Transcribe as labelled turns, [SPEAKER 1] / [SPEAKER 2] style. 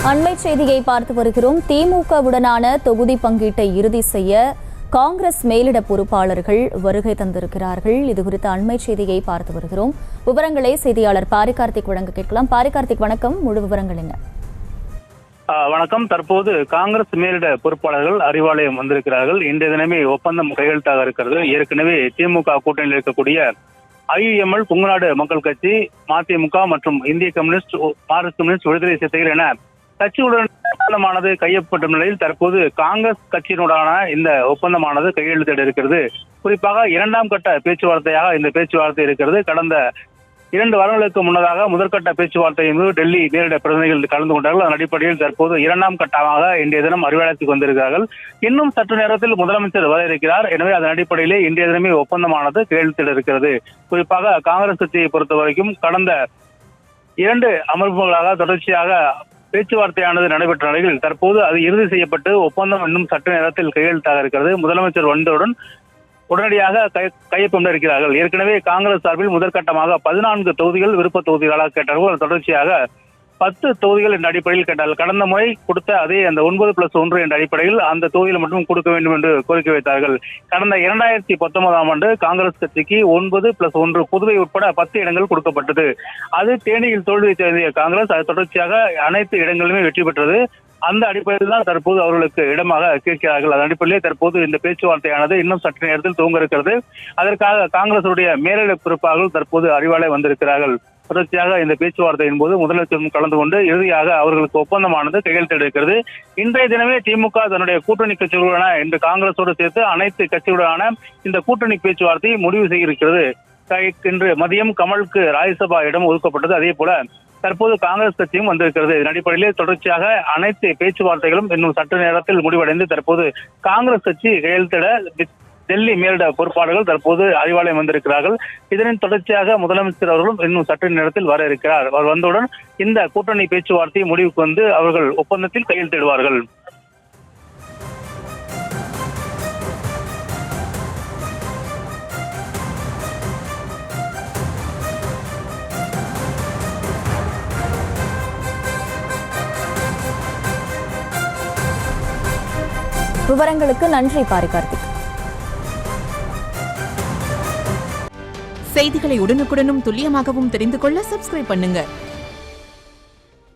[SPEAKER 1] அண்மை செய்தியை பார்த்து வருகிறோம். திமுகவுடனான தொகுதி பங்கீட்டை இறுதி செய்ய காங்கிரஸ் மேலிட பொறுப்பாளர்கள் வருகை தந்திருக்கிறார்கள். இதுகுறித்த அண்மை செய்தியை பார்த்து வருகிறோம். விவரங்களை செய்தியாளர் பாரிகார்த்திக் வழங்க கேட்கலாம். பாரிகார்த்திக், வணக்கம். முழு விவரங்கள் என்ன?
[SPEAKER 2] வணக்கம். தற்போது காங்கிரஸ் மேலிட பொறுப்பாளர்கள் அறிவாலயம் வந்திருக்கிறார்கள். இன்றைய தினமே ஒப்பந்தம் கையெழுத்தாக இருக்கிறது. ஏற்கனவே திமுக கூட்டணியில் இருக்கக்கூடிய ஐயுஎம்எல், கொங்குநாடு மக்கள் கட்சி, மதிமுக மற்றும் இந்திய கம்யூனிஸ்ட், மார்க்சிஸ்ட் கம்யூனிஸ்ட், விடுதலை சிறுத்தைகள் என கட்சியுடன் ஒப்பந்தமானது கையெழுப்பட்ட நிலையில் தற்போது காங்கிரஸ் கட்சியினுடான இந்த ஒப்பந்தமானது கையெழுத்திட இருக்கிறது. குறிப்பாக இரண்டாம் கட்ட பேச்சுவார்த்தையாக இந்த பேச்சுவார்த்தை இருக்கிறது. கடந்த 2 வாரங்களுக்கு முன்னதாக முதற்கட்ட பேச்சுவார்த்தையின் டெல்லி நேரிட பிரதிநிதிகள் கலந்து கொண்டார்கள். அதன் அடிப்படையில் தற்போது இரண்டாம் கட்டமாக இன்றைய தினம் அறிவாலயத்துக்கு வந்திருக்கிறார்கள். இன்னும் சற்று நேரத்தில் முதலமைச்சர் வர இருக்கிறார். எனவே அதன் அடிப்படையிலே இன்றைய தினமே ஒப்பந்தமானது கையெழுத்திட இருக்கிறது. குறிப்பாக காங்கிரஸ் கட்சியை பொறுத்த வரைக்கும் கடந்த 2 அமர்வுகளாக தொடர்ச்சியாக பேச்சுவார்த்தையானது நடைபெற்ற நிலையில் தற்போது அது இறுதி செய்யப்பட்டு ஒப்பந்தம் இன்னும் சற்று நேரத்தில் கையெழுத்தாக இருக்கிறது. முதலமைச்சர் வந்தவுடன் உடனடியாக கையொப்பமிட இருக்கிறார்கள். ஏற்கனவே காங்கிரஸ் சார்பில் முதற்கட்டமாக 14 தொகுதிகள் விருப்ப தொகுதிகளாக கேட்டார்கள். தொடர்ச்சியாக 10 தொகுதிகள் என்ற அடிப்படையில் கேட்டார்கள். கடந்த முறை கொடுத்த அதே அந்த 9+1 என்ற அடிப்படையில் அந்த தொகுதியில் மட்டும் கொடுக்க வேண்டும் என்று கோரிக்கை வைத்தார்கள். கடந்த 2019ஆம் ஆண்டு காங்கிரஸ் கட்சிக்கு 9+1 புதுவை உட்பட 10 இடங்கள் கொடுக்கப்பட்டது. அது தேனியில் தோல்வி தேடிய காங்கிரஸ் அது தொடர்ச்சியாக அனைத்து இடங்களிலுமே வெற்றி பெற்றது. அந்த அடிப்படையில் தான் தற்போது அவர்களுக்கு இடமாக கேட்கிறார்கள். அதன் அடிப்படையிலே தற்போது இந்த பேச்சுவார்த்தையானது இன்னும் சற்று நேரத்தில் துவங்க இருக்கிறது. அதற்காக காங்கிரசுடைய மேலிட பொறுப்பாளர்கள் தற்போது அறிவாலயம் வந்திருக்கிறார்கள். தொடர்ச்சியாக இந்த பேச்சுவார்த்தையின் போது முதலமைச்சரும் கலந்து கொண்டு இறுதியாக அவர்களுக்கு ஒப்பந்தமானது கையெழுத்திட இருக்கிறது. இன்றைய தினமே திமுக தன்னுடைய கூட்டணி கட்சிகளுடன இன்று காங்கிரஸோடு சேர்த்து அனைத்து கட்சிகளுடனான இந்த கூட்டணி பேச்சுவார்த்தையை முடிவு செய்திருக்கிறது. இன்று மதியம் கமலுக்கு ராஜ்யசபா இடம் ஒதுக்கப்பட்டது. அதே போல தற்போது காங்கிரஸ் கட்சியும் வந்திருக்கிறது. இதன் அடிப்படையிலே தொடர்ச்சியாக அனைத்து பேச்சுவார்த்தைகளும் இன்னும் சற்று நேரத்தில் முடிவடைந்து தற்போது காங்கிரஸ் கட்சி கையெழுத்திட டெல்லி மேலிட பொறுப்பாளர்கள் தற்போது அறிவாலயம் வந்திருக்கிறார்கள். இதனின் தொடர்ச்சியாக முதலமைச்சர் அவர்களும் இன்னும் சற்று நேரத்தில் வர இருக்கிறார். அவர் வந்தவுடன் இந்த கூட்டணி பேச்சுவார்த்தை முடிவுக்கு வந்து அவர்கள் ஒப்பந்தத்தில் கையெழுத்திடுவார்கள்.
[SPEAKER 1] விவரங்களுக்கு நன்றி பாரிகார்த்திக்.
[SPEAKER 3] செய்திகளை உடனுக்குடனும் துல்லியமாகவும் தெரிந்து கொள்ள சப்ஸ்கிரைப் பண்ணுங்க.